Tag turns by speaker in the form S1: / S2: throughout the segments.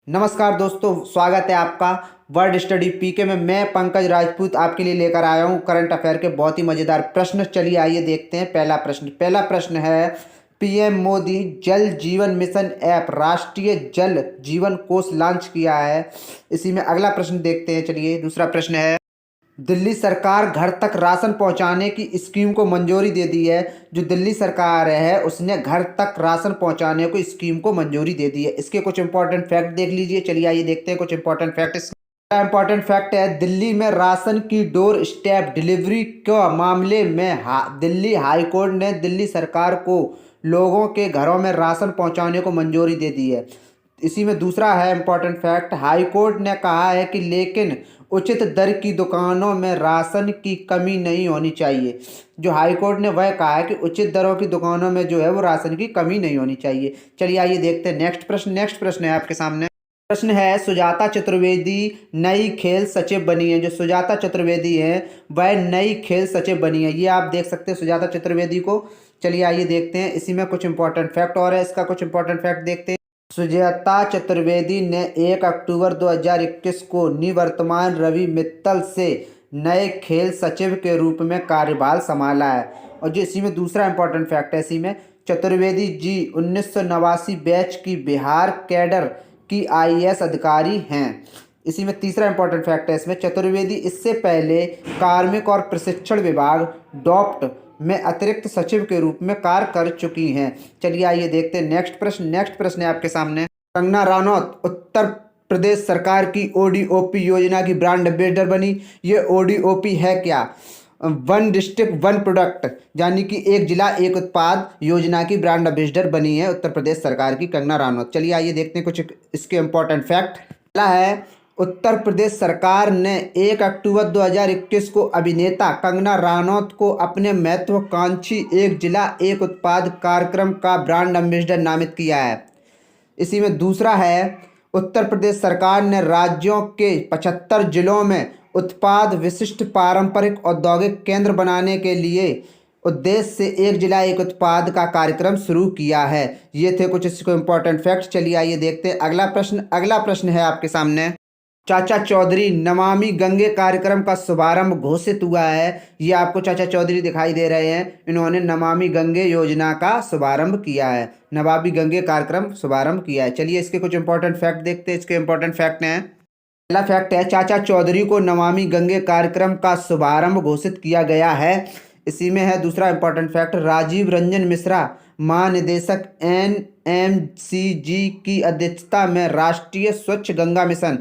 S1: नमस्कार दोस्तों, स्वागत है आपका वर्ड स्टडी पीके में। मैं पंकज राजपूत आपके लिए लेकर आया हूं करंट अफेयर के बहुत ही मज़ेदार प्रश्न। चलिए आइए देखते हैं पहला प्रश्न है, पीएम मोदी जल जीवन मिशन ऐप राष्ट्रीय जल जीवन कोष लॉन्च किया है। इसी में अगला प्रश्न देखते हैं। चलिए दूसरा प्रश्न है, दिल्ली सरकार घर तक राशन पहुंचाने की स्कीम को मंजूरी दे दी है। जो दिल्ली सरकार है उसने घर तक राशन पहुंचाने को स्कीम को मंजूरी दे दी है। इसके कुछ इंपॉर्टेंट फैक्ट देख लीजिए। चलिए आइए देखते हैं कुछ इंपॉर्टेंट फैक्ट। इसका इंपॉर्टेंट फैक्ट है, दिल्ली में राशन की डोर स्टेप डिलीवरी के मामले में दिल्ली हाई कोर्ट ने दिल्ली सरकार को लोगों के घरों में राशन पहुंचाने को मंजूरी दे दी है। इसी में दूसरा है इंपॉर्टेंट फैक्ट, हाई कोर्ट ने कहा है कि लेकिन उचित दर की दुकानों में राशन की कमी नहीं होनी चाहिए। जो हाई कोर्ट ने वह कहा है कि उचित दरों की दुकानों में जो है वो राशन की कमी नहीं होनी चाहिए। चलिए आइए देखते हैं नेक्स्ट प्रश्न है आपके सामने। प्रश्न है, सुजाता चतुर्वेदी नई खेल सचिव बनी है। जो सुजाता चतुर्वेदी है वह नई खेल सचिव बनी है। ये आप देख सकते हैं सुजाता चतुर्वेदी को। चलिए आइए देखते हैं, इसी में कुछ इंपॉर्टेंट फैक्ट और है। इसका कुछ इंपॉर्टेंट फैक्ट देखते हैं। सुजाता चतुर्वेदी ने 1 अक्टूबर 2021 को निवर्तमान रवि मित्तल से नए खेल सचिव के रूप में कार्यभार संभाला है। और जो इसी में दूसरा इंपॉर्टेंट फैक्ट है, इसी में चतुर्वेदी जी 1989 बैच की बिहार कैडर की आईएएस अधिकारी हैं। इसी में तीसरा इंपॉर्टेंट फैक्ट है, इसमें चतुर्वेदी इससे पहले कार्मिक और प्रशिक्षण विभाग डॉप्ट में अतिरिक्त सचिव के रूप में कार्य कर चुकी हैं। चलिए आइए देखते हैं नेक्स्ट प्रश्न है आपके सामने। कंगना रनौत उत्तर प्रदेश सरकार की ओडीओपी योजना की ब्रांड एम्बेसडर बनी। ये ओडीओपी है क्या? वन डिस्ट्रिक्ट वन प्रोडक्ट, यानी कि एक जिला एक उत्पाद योजना की ब्रांड एम्बेसडर बनी है उत्तर प्रदेश सरकार की कंगना रनौत। चलिए आइए देखते हैं कुछ इसके इंपॉर्टेंट फैक्ट। पहला है, उत्तर प्रदेश सरकार ने 1 अक्टूबर 2021 को अभिनेता कंगना रनौत को अपने महत्वाकांक्षी एक जिला एक उत्पाद कार्यक्रम का ब्रांड एम्बेसडर नामित किया है। इसी में दूसरा है, उत्तर प्रदेश सरकार ने राज्यों के 75 जिलों में उत्पाद विशिष्ट पारंपरिक औद्योगिक केंद्र बनाने के लिए उद्देश्य से एक जिला एक उत्पाद का कार्यक्रम शुरू किया है। ये थे कुछ इसको इंपॉर्टेंट फैक्ट। चलिए आइए देखते हैं अगला प्रश्न है आपके सामने। चाचा चौधरी नमामि गंगे कार्यक्रम का शुभारंभ घोषित हुआ है। ये आपको चाचा चौधरी दिखाई दे रहे हैं। इन्होंने नमामि गंगे योजना का शुभारंभ किया है, नमामि गंगे कार्यक्रम शुभारंभ किया है। चलिए इसके कुछ इंपॉर्टेंट फैक्ट देखते हैं। इसके इंपॉर्टेंट फैक्ट हैं, पहला फैक्ट है, चाचा चौधरी को नमामि गंगे कार्यक्रम का शुभारंभ घोषित किया गया है। इसी में है दूसरा इंपॉर्टेंट फैक्ट, राजीव रंजन मिश्रा महानिदेशक एनएमसीजी की अध्यक्षता में राष्ट्रीय स्वच्छ गंगा मिशन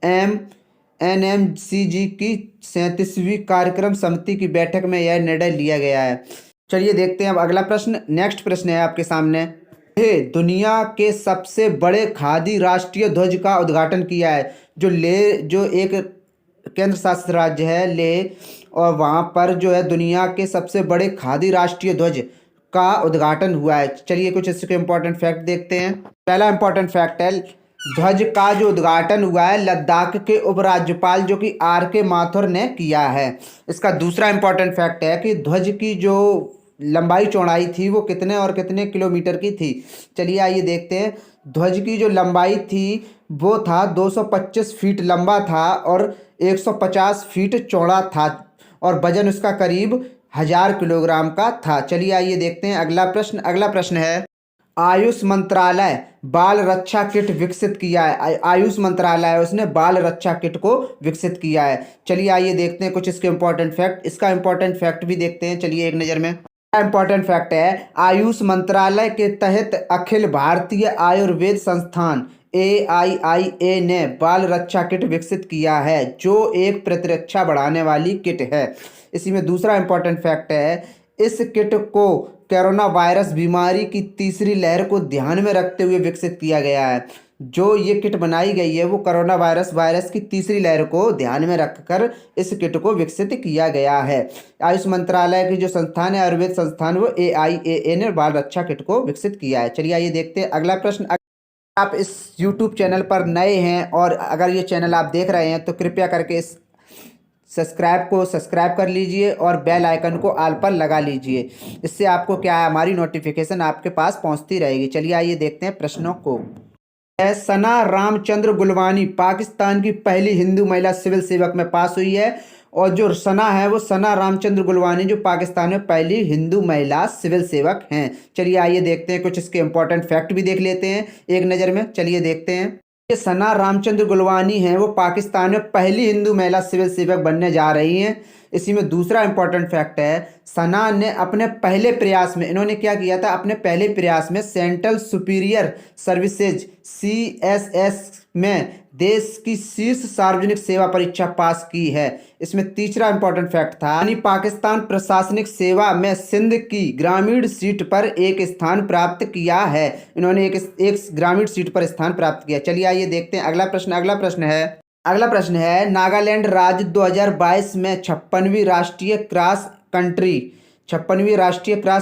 S1: एनएमसीजी की 37वीं कार्यक्रम समिति की बैठक में यह निर्णय लिया गया है। चलिए देखते हैं अब अगला प्रश्न। नेक्स्ट प्रश्न है आपके सामने, दुनिया के सबसे बड़े खादी राष्ट्रीय ध्वज का उद्घाटन किया है। जो एक केंद्र शासित राज्य है लेह, और वहाँ पर जो है दुनिया के सबसे बड़े खादी राष्ट्रीय ध्वज का उद्घाटन हुआ है। चलिए कुछ इसके इंपॉर्टेंट फैक्ट देखते हैं। पहला इंपॉर्टेंट फैक्ट है, ध्वज का जो उद्घाटन हुआ है लद्दाख के उपराज्यपाल जो कि आर.के. माथुर ने किया है। इसका दूसरा इंपॉर्टेंट फैक्ट है कि ध्वज की जो लंबाई चौड़ाई थी वो कितने और कितने किलोमीटर की थी। चलिए आइए देखते हैं। ध्वज की जो लंबाई थी वो था 225 फीट लंबा था और 150 फीट चौड़ा था, और वजन उसका करीब 1000 किलोग्राम का था। चलिए आइए देखते हैं अगला प्रश्न है, आयुष मंत्रालय बाल रक्षा किट विकसित किया है। आयुष मंत्रालय उसने बाल रक्षा किट को विकसित किया है। चलिए आइए देखते हैं कुछ इसके इंपॉर्टेंट फैक्ट। इसका इंपॉर्टेंट फैक्ट भी देखते हैं। चलिए एक नज़र में इंपॉर्टेंट फैक्ट है, आयुष मंत्रालय के तहत अखिल भारतीय आयुर्वेद संस्थान AIIA ने बाल रक्षा किट विकसित किया है, जो एक प्रतिरक्षा बढ़ाने वाली किट है। इसी में दूसरा इंपॉर्टेंट फैक्ट है, इस किट को कोरोना वायरस बीमारी की तीसरी लहर को ध्यान में रखते हुए विकसित किया गया है। जो ये किट बनाई गई है वो कोरोना वायरस की तीसरी लहर को ध्यान में रखकर इस किट को विकसित किया गया है। आयुष मंत्रालय की जो संस्थान है आयुर्वेद संस्थान, वो AIIA ने बाल रक्षा किट को विकसित किया है। चलिए आइए देखते हैं अगला प्रश्न। आप इस YouTube चैनल पर नए हैं और अगर ये चैनल आप देख रहे हैं तो कृपया करके इस सब्सक्राइब कर लीजिए और बेल आइकन को ऑल पर लगा लीजिए। इससे आपको क्या है, हमारी नोटिफिकेशन आपके पास पहुंचती रहेगी। चलिए आइए देखते हैं प्रश्नों को। है सना रामचंद्र गुलवानी पाकिस्तान की पहली हिंदू महिला सिविल सेवक में पास हुई है। और जो सना है वो सना रामचंद्र गुलवानी जो पाकिस्तान में पहली हिंदू महिला सिविल सेवक हैं। चलिए आइए देखते हैं, कुछ इसके इंपॉर्टेंट फैक्ट भी देख लेते हैं एक नज़र में। चलिए देखते हैं। ये सना रामचंद्र गुलवानी हैं वो पाकिस्तान में पहली हिंदू महिला सिविल सेवक बनने जा रही हैं। इसी में दूसरा इंपॉर्टेंट फैक्ट है, सना ने अपने पहले प्रयास में, इन्होंने क्या किया था, अपने पहले प्रयास में सेंट्रल सुपीरियर सर्विसेज CSS में देश की शीर्ष सार्वजनिक सेवा परीक्षा पास की है। इसमें तीसरा इंपॉर्टेंट फैक्ट था, यानी पाकिस्तान प्रशासनिक सेवा में सिंध की ग्रामीण सीट पर एक स्थान प्राप्त किया है। इन्होंने एक ग्रामीण सीट पर स्थान प्राप्त किया। चलिए आइए देखते हैं अगला प्रश्न। अगला प्रश्न है नागालैंड राज्य 2022 में 56वीं राष्ट्रीय क्रॉस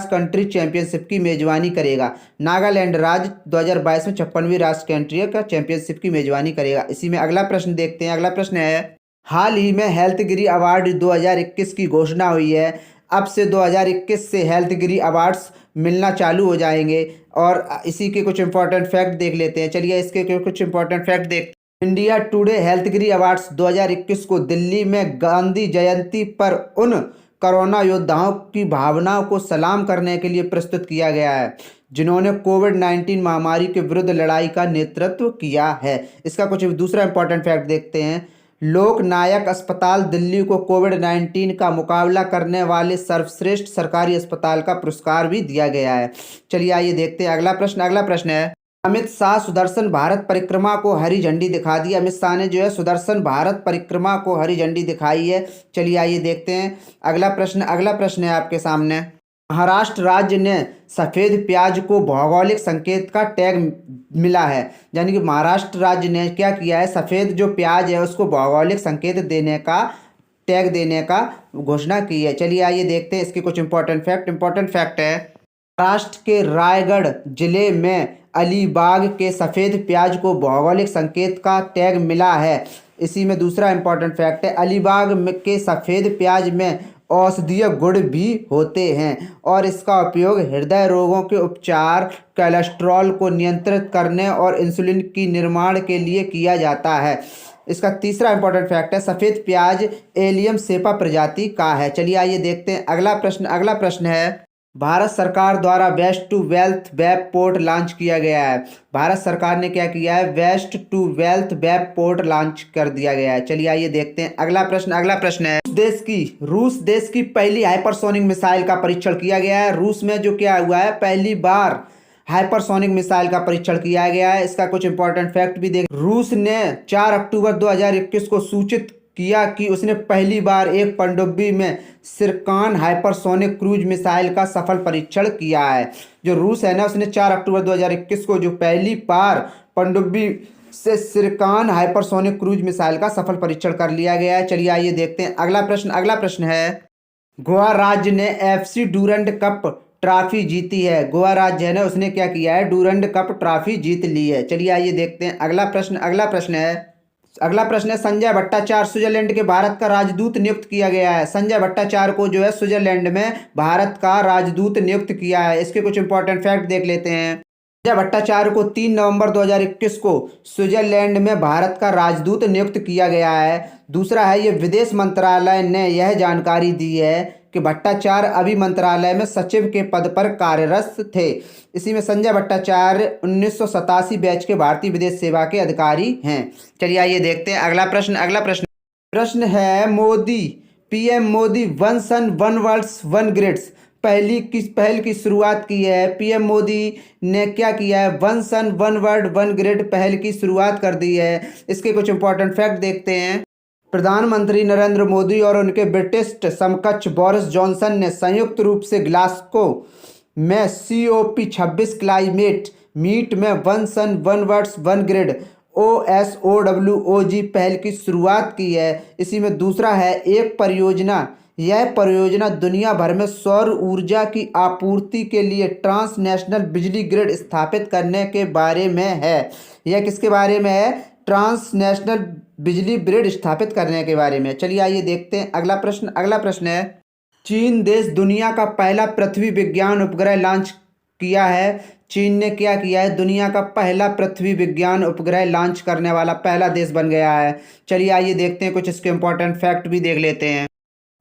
S1: कंट्री चैंपियनशिप की मेजबानी करेगा। नागालैंड राज्य 2022 में 56वीं राष्ट्रीय कंट्री का चैंपियनशिप की मेजबानी करेगा। इसी में अगला प्रश्न देखते हैं। अगला प्रश्न है, हाल ही में हेल्थगिरी अवार्ड 2021 की घोषणा हुई है। अब से 2021 से हेल्थगिरी अवार्ड्स मिलना चालू हो जाएंगे। और इसी के कुछ इंपॉर्टेंट फैक्ट देख लेते हैं। चलिए इसके कुछ इंपॉर्टेंट फैक्ट देखते हैं। इंडिया टुडे हेल्थगिरी अवार्ड्स 2021 को दिल्ली में गांधी जयंती पर उन कोरोना योद्धाओं की भावनाओं को सलाम करने के लिए प्रस्तुत किया गया है जिन्होंने कोविड-19 महामारी के विरुद्ध लड़ाई का नेतृत्व किया है। इसका कुछ दूसरा इंपॉर्टेंट फैक्ट देखते हैं। लोक नायक अस्पताल दिल्ली को कोविड-19 का मुकाबला करने वाले सर्वश्रेष्ठ सरकारी अस्पताल का पुरस्कार भी दिया गया है। चलिए आइए देखते हैं अगला प्रश्न है, अमित शाह सुदर्शन भारत परिक्रमा को हरी झंडी दिखा दी। अमित शाह ने जो है सुदर्शन भारत परिक्रमा को हरी झंडी दिखाई है। चलिए आइए देखते हैं अगला प्रश्न है आपके सामने। महाराष्ट्र राज्य ने सफ़ेद प्याज को भौगोलिक संकेत का टैग मिला है। यानी कि महाराष्ट्र राज्य ने क्या किया है, सफ़ेद जो प्याज है उसको भौगोलिक संकेत देने का टैग देने का घोषणा की है। चलिए आइए देखते हैं इसके कुछ इंपॉर्टेंट फैक्ट है, महाराष्ट्र के रायगढ़ जिले में अलीबाग के सफ़ेद प्याज को भौगोलिक संकेत का टैग मिला है। इसी में दूसरा इंपॉर्टेंट फैक्ट है, अलीबाग के सफ़ेद प्याज में औषधीय गुण भी होते हैं और इसका उपयोग हृदय रोगों के उपचार, कोलेस्ट्रॉल को नियंत्रित करने और इंसुलिन की निर्माण के लिए किया जाता है। इसका तीसरा इंपॉर्टेंट फैक्ट है, सफ़ेद प्याज एलियम सेपा प्रजाति का है। चलिए आइए देखते हैं अगला प्रश्न है, भारत सरकार द्वारा waste to wealth web port launch किया गया है। भारत सरकार ने क्या किया है, waste to wealth web port launch कर दिया गया है। चलिए आइए देखते हैं अगला प्रश्न है, रूस देश की पहली हाइपरसोनिक मिसाइल का परीक्षण किया गया है। रूस में जो क्या हुआ है, पहली बार हाइपरसोनिक मिसाइल का परीक्षण किया गया है। इसका कुछ इंपॉर्टेंट फैक्ट भी देख, रूस ने 4 अक्टूबर 2021 को सूचित किया कि उसने पहली बार एक पनडुब्बी में सिरकान हाइपरसोनिक क्रूज मिसाइल का सफल परीक्षण किया है। जो रूस है ना, उसने 4 अक्टूबर 2021 को जो पहली बार पनडुब्बी से सिरकान हाइपरसोनिक क्रूज मिसाइल का सफल परीक्षण कर लिया गया है। चलिए आइए देखते हैं अगला प्रश्न है, गोवा राज्य ने FC डूरंड कप ट्रॉफी जीती है। गोवा राज्य है ना, उसने क्या किया है, डूरंड कप ट्रॉफी जीत ली है। चलिए आइए देखते हैं अगला प्रश्न है, संजय भट्टाचार्य स्विट्जरलैंड के भारत का राजदूत नियुक्त किया गया है। संजय भट्टाचार्य को जो है स्विट्जरलैंड में भारत का राजदूत नियुक्त किया है। इसके कुछ इंपॉर्टेंट फैक्ट देख लेते हैं। संजय भट्टाचार्य को 3 नवंबर 2021 को स्विट्जरलैंड में भारत का राजदूत नियुक्त किया गया है। दूसरा है, ये विदेश मंत्रालय ने यह जानकारी दी है कि भट्टाचार्य अभी मंत्रालय में सचिव के पद पर कार्यरत थे। इसी में संजय भट्टाचार्य 1987 बैच के भारतीय विदेश सेवा के अधिकारी हैं। चलिए आइए देखते हैं अगला प्रश्न है, PM Modi one sun one world one grids पहल की शुरुआत की है। PM मोदी ने क्या किया है, one sun one word one grid पहल की शुरुआत कर दी है। इसके कुछ इंपॉर्टेंट फैक्ट देखते हैं। प्रधानमंत्री नरेंद्र मोदी और उनके ब्रिटिश समकक्ष बोरिस जॉनसन ने संयुक्त रूप से ग्लासगो में COP26 क्लाइमेट मीट में one sun one world one grid OSOWOG पहल की शुरुआत की है। इसी में दूसरा है, यह परियोजना दुनिया भर में सौर ऊर्जा की आपूर्ति के लिए ट्रांसनेशनल बिजली ग्रिड स्थापित करने के बारे में है। यह किसके बारे में है, ट्रांसनेशनल बिजली ग्रिड स्थापित करने के बारे में। चलिए आइए देखते हैं अगला प्रश्न है, चीन देश दुनिया का पहला पृथ्वी विज्ञान उपग्रह लॉन्च किया है? चीन ने क्या किया है? दुनिया का पहला पृथ्वी विज्ञान उपग्रह लॉन्च करने वाला पहला देश बन गया है। चलिए आइए देखते हैं, कुछ इसके इंपॉर्टेंट फैक्ट भी देख लेते हैं।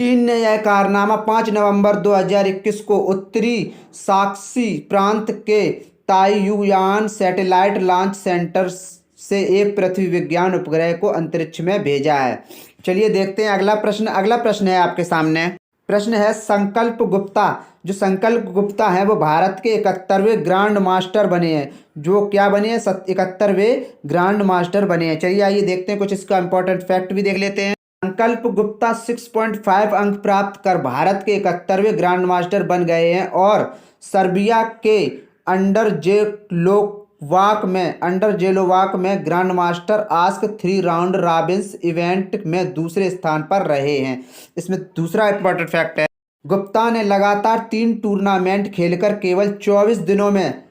S1: चीन ने यह कारनामा 5 नवंबर 2021 को उत्तरी शांक्सी प्रांत के ताइयुआन सैटेलाइट लॉन्च सेंटर से एक पृथ्वी विज्ञान उपग्रह को अंतरिक्ष में भेजा है। चलिए देखते हैं अगला प्रश्न। अगला प्रश्न है आपके सामने। प्रश्न है संकल्प गुप्ता। जो संकल्प गुप्ता है वो भारत के 71वें ग्रांड मास्टर बने हैं। जो क्या बने हैं? 71वें ग्रांड मास्टर बने हैं। चलिए आइए देखते हैं, कुछ इसका इंपॉर्टेंट फैक्ट भी देख लेते हैं। संकल्प गुप्ता 6.5 अंक प्राप्त कर भारत के 71वें ग्रांड मास्टर बन गए हैं और सर्बिया के अंडर जेलोवाक में grand master ask 3 round Robins event में दूसरे स्थान पर रहे हैं। इसमें दूसरा इंपॉर्टेंट फैक्ट है, गुप्ता ने लगातार 3 टूर्नामेंट खेलकर केवल 24 दिनों में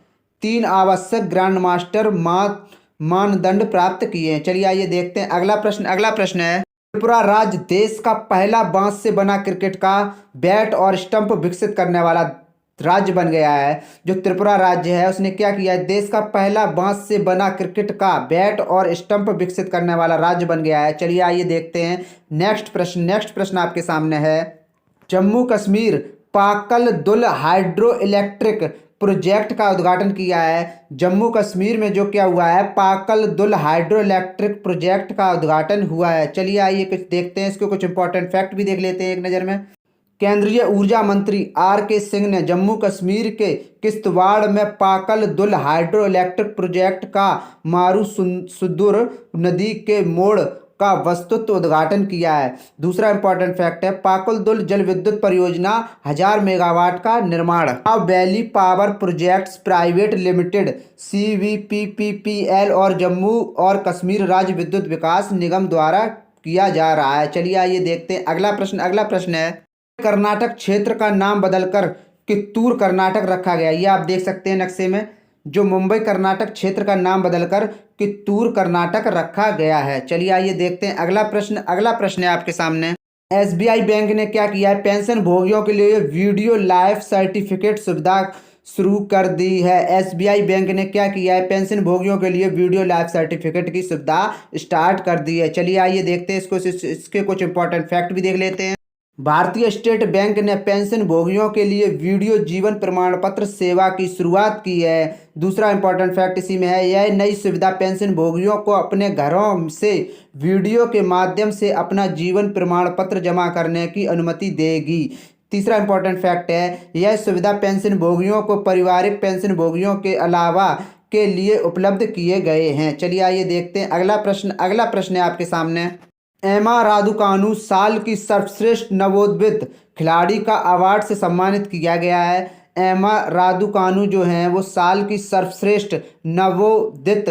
S1: 3 आवश्यक ग्रैंड मास्टर मानदंड प्राप्त किए हैं। चलिए आइए देखते हैं अगला प्रश्न। अगला प्रश्न है त्रिपुरा राज्य देश का पहला बांस से बना क्रिकेट का बैट और स्टंप विकसित करने वाला राज्य बन गया है। जो त्रिपुरा राज्य है उसने क्या किया है? देश का पहला बांस से बना क्रिकेट का बैट और स्टंप विकसित करने वाला राज्य बन गया है। चलिए आइए देखते हैं नेक्स्ट प्रश्न। नेक्स्ट प्रश्न आपके सामने है जम्मू कश्मीर पाकल दुल हाइड्रो इलेक्ट्रिक प्रोजेक्ट का उद्घाटन किया है। जम्मू कश्मीर में जो क्या हुआ है? पाकल दुल हाइड्रो इलेक्ट्रिक प्रोजेक्ट का उद्घाटन हुआ है। चलिए आइए कुछ देखते हैं, इसके कुछ इंपॉर्टेंट फैक्ट भी देख लेते हैं एक नज़र में। केंद्रीय ऊर्जा मंत्री R.K. सिंह ने जम्मू कश्मीर के किश्तवाड़ में पाकल दुल हाइड्रो इलेक्ट्रिक प्रोजेक्ट का मारूसुदुर नदी के मोड़ का वस्तुत्व उद्घाटन किया है। दूसरा इंपॉर्टेंट फैक्ट है पाकल दुल जल विद्युत परियोजना 1000 मेगावाट का निर्माण valley power projects private limited CVPPPL और जम्मू और कश्मीर राज्य विद्युत विकास निगम द्वारा किया जा रहा है। चलिए आइए देखते हैं अगला प्रश्न। अगला प्रश्न है कर्नाटक क्षेत्र का नाम बदलकर कित्तूर कर्नाटक रखा गया। ये आप देख सकते हैं नक्शे में, जो मुंबई कर्नाटक क्षेत्र का नाम बदलकर कित्तूर कर्नाटक रखा गया है। चलिए आइए देखते हैं अगला प्रश्न। अगला प्रश्न है आपके सामने SBI बैंक ने क्या किया है? पेंशन भोगियों के लिए वीडियो लाइफ सर्टिफिकेट सुविधा शुरू कर दी है। SBI बैंक ने क्या किया है? पेंशन भोगियों के लिए वीडियो लाइफ सर्टिफिकेट की सुविधा स्टार्ट कर दी है। चलिए आइए देखते हैं इसके कुछ इंपॉर्टेंट फैक्ट भी देख लेते हैं। भारतीय स्टेट बैंक ने पेंशन भोगियों के लिए वीडियो जीवन प्रमाण पत्र सेवा की शुरुआत की है। दूसरा इंपॉर्टेंट फैक्ट इसी में है, यह नई सुविधा पेंशन भोगियों को अपने घरों से वीडियो के माध्यम से अपना जीवन प्रमाण पत्र जमा करने की अनुमति देगी। तीसरा इंपॉर्टेंट फैक्ट है, यह सुविधा पेंशन भोगियों को पारिवारिक पेंशन भोगियों के अलावा के लिए उपलब्ध किए गए हैं। चलिए आइए देखते हैं अगला प्रश्न। अगला प्रश्न है आपके सामने एमा रादुकानु साल की सर्वश्रेष्ठ नवोदित खिलाड़ी का अवार्ड से सम्मानित किया गया है। एमा रादुकानु जो हैं वो साल की सर्वश्रेष्ठ नवोदित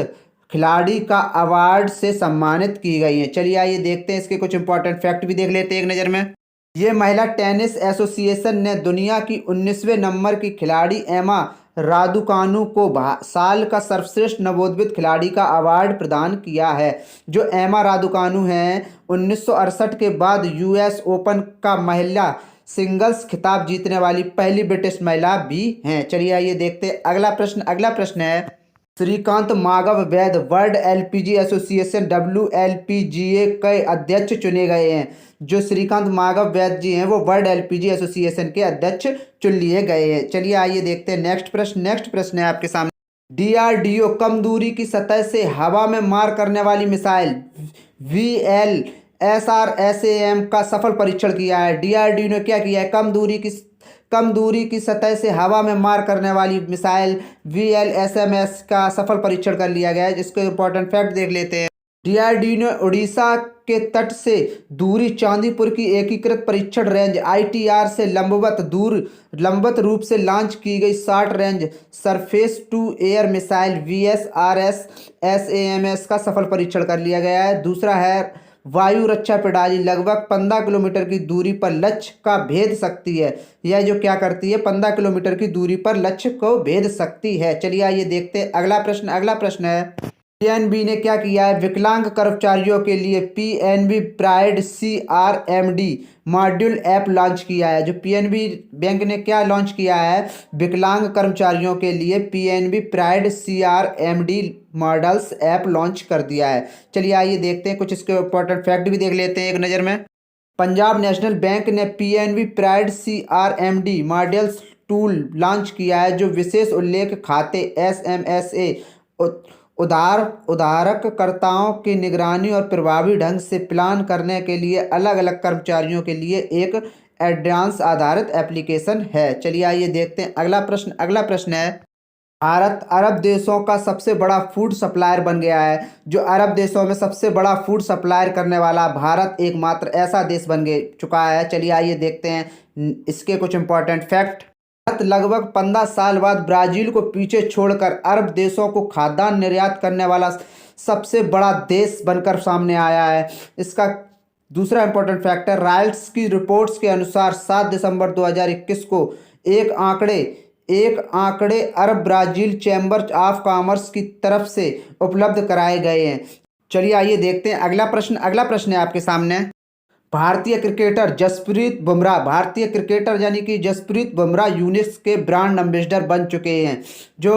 S1: खिलाड़ी का अवार्ड से सम्मानित की गई हैं। चलिए आइए देखते हैं, इसके कुछ इंपॉर्टेंट फैक्ट भी देख लेते हैं एक नज़र में। ये महिला टेनिस एसोसिएशन ने दुनिया की 19वें नंबर की खिलाड़ी एमा रादुकानु को साल का सर्वश्रेष्ठ नवोदित खिलाड़ी का अवार्ड प्रदान किया है। जो एमा रादुकानु हैं 1968 के बाद US ओपन का महिला सिंगल्स खिताब जीतने वाली पहली ब्रिटिश महिला भी हैं। चलिए आइए देखते हैं अगला प्रश्न। अगला प्रश्न है श्रीकांत माधव वैद्य वर्ल्ड LPG एसोसिएशन WLPGA के अध्यक्ष चुने गए हैं। जो श्रीकांत माधव वैद्य जी हैं वो वर्ल्ड LPG एसोसिएशन के अध्यक्ष चुन लिए गए हैं। चलिए आइए देखते हैं नेक्स्ट प्रश्न। नेक्स्ट प्रश्न है आपके सामने DRDO कम दूरी की सतह से हवा में मार करने वाली मिसाइल VLSRSAM का सफल परीक्षण किया है। DRDO ने क्या किया है? कम दूरी की सतह से हवा में मार करने वाली मिसाइल VLSMS का सफल परीक्षण कर लिया गया है। जिसको इंपॉर्टेंट फैक्ट देख लेते हैं। DRDO ने उड़ीसा के तट से दूरी चांदीपुर की एकीकृत परीक्षण रेंज ITR से लंबवत रूप से लॉन्च की गई short range surface to air missile VSRS-SAMS का सफल परीक्षण कर लिया गया है। दूसरा है वायु रक्षा प्रणाली लगभग 15 किलोमीटर की दूरी पर लक्ष्य का भेद सकती है। यह जो क्या करती है 15 किलोमीटर की दूरी पर लक्ष्य को भेद सकती है। चलिए आइए देखते हैं अगला प्रश्न। अगला प्रश्न है पीएनबी ने क्या किया है, विकलांग कर्मचारियों के लिए PNB Pride CRMD module app launch किया है। जो पीएनबी बैंक ने क्या लॉन्च किया है, विकलांग कर्मचारियों के लिए PNB Pride CRMD models app launch कर दिया है। चलिए आइए देखते हैं, कुछ इसके इंपॉर्टेंट फैक्ट भी देख लेते हैं एक नज़र में। पंजाब नेशनल बैंक ने PNB Pride CRMD models tool launch किया है, जो विशेष उल्लेख खाते एसएमएसए उधारकर्ताओं की निगरानी और प्रभावी ढंग से प्लान करने के लिए अलग अलग कर्मचारियों के लिए एक एडवांस आधारित एप्लीकेशन है। चलिए आइए देखते हैं अगला प्रश्न है, भारत अरब देशों का सबसे बड़ा फूड सप्लायर बन गया है। जो अरब देशों में सबसे बड़ा फूड सप्लायर करने वाला भारत एकमात्र ऐसा देश बन चुका है। चलिए आइए देखते हैं इसके कुछ इंपॉर्टेंट फैक्ट। भारत लगभग 15 साल बाद ब्राजील को पीछे छोड़कर अरब देशों को खाद्यान्न निर्यात करने वाला सबसे बड़ा देश बनकर सामने आया है। इसका दूसरा इंपॉर्टेंट फैक्टर, रॉयटर्स की रिपोर्ट्स के अनुसार 7 दिसंबर 2021 को एक आंकड़े अरब ब्राजील चैम्बर ऑफ कॉमर्स की तरफ से उपलब्ध कराए गए हैं। चलिए आइए देखते हैं अगला प्रश्न है आपके सामने। भारतीय क्रिकेटर यानी कि जसप्रीत बुमराह यूनिक्स के ब्रांड एम्बेसडर बन चुके हैं। जो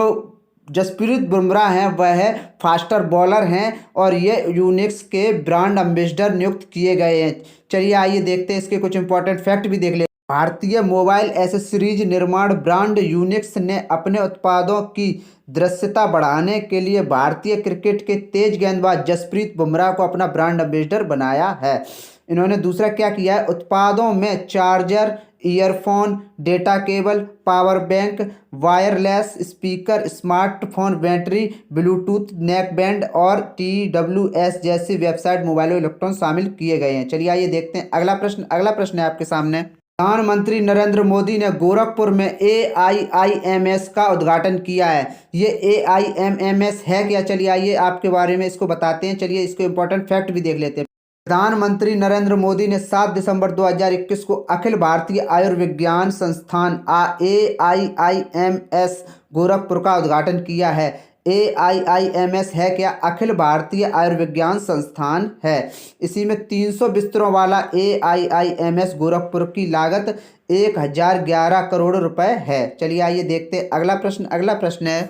S1: जसप्रीत बुमराह हैं वह फास्टर बॉलर हैं और ये यूनिक्स के ब्रांड एम्बेसडर नियुक्त किए गए हैं। चलिए आइए देखते हैं इसके कुछ इंपॉर्टेंट फैक्ट भी देख लेते हैं। भारतीय मोबाइल एसेसरीज निर्माण ब्रांड यूनिक्स ने अपने उत्पादों की दृश्यता बढ़ाने के लिए भारतीय क्रिकेट के तेज गेंदबाज जसप्रीत बुमराह को अपना ब्रांड एम्बेसडर बनाया है। इन्होंने दूसरा क्या किया है, उत्पादों में charger, earphone, data cable, power bank, wireless speaker, smartphone battery, Bluetooth neckband और TWS जैसी वेबसाइट मोबाइल इलेक्ट्रॉन शामिल किए गए हैं। चलिए आइए देखते हैं अगला प्रश्न है आपके सामने। प्रधानमंत्री नरेंद्र मोदी ने गोरखपुर में AIIMS का उद्घाटन किया है। ये AIIMS है क्या, चलिए आइए आपके बारे में इसको बताते हैं। चलिए इसको इंपॉर्टेंट फैक्ट भी देख लेते हैं। प्रधानमंत्री नरेंद्र मोदी ने 7 दिसंबर 2021 को अखिल भारतीय आयुर्विज्ञान संस्थान AIIMS गोरखपुर का उद्घाटन किया है। AIIMS है क्या, अखिल भारतीय आयुर्विज्ञान संस्थान है। इसी में 300 बिस्तरों वाला AIIMS गोरखपुर की लागत 1011 करोड़ रुपए है। चलिए आइए देखते हैं अगला प्रश्न है।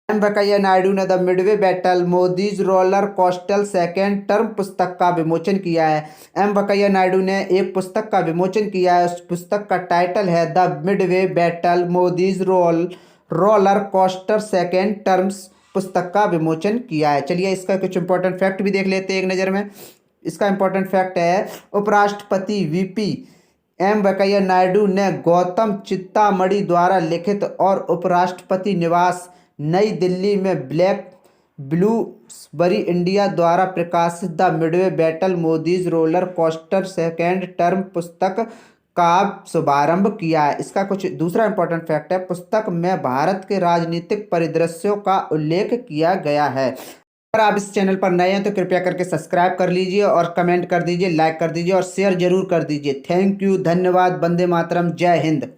S1: एम वेंकैया नायडू ने the Midway battle Modi's roller coaster second term पुस्तक का विमोचन किया है। एम वेंकैया नायडू ने एक पुस्तक का विमोचन किया है। उस पुस्तक का टाइटल है the Midway battle Modi's roller coaster second terms पुस्तक का विमोचन किया है। चलिए इसका कुछ इंपॉर्टेंट फैक्ट भी देख लेते हैं एक नज़र में। इसका इंपॉर्टेंट फैक्ट है, उपराष्ट्रपति VP एम वेंकैया नायडू ने गौतम चिंतामणि द्वारा लिखित और उपराष्ट्रपति निवास नई दिल्ली में ब्लूमसबरी इंडिया द्वारा प्रकाशित the Midway battle Modi's roller coaster second term पुस्तक का शुभारंभ किया है। इसका कुछ दूसरा इंपॉर्टेंट फैक्ट है, पुस्तक में भारत के राजनीतिक परिदृश्यों का उल्लेख किया गया है। अगर आप इस चैनल पर नए हैं तो कृपया करके सब्सक्राइब कर लीजिए और कमेंट कर दीजिए, लाइक कर दीजिए और शेयर जरूर कर दीजिए। थैंक यू, धन्यवाद, वंदे मातरम, जय हिंद।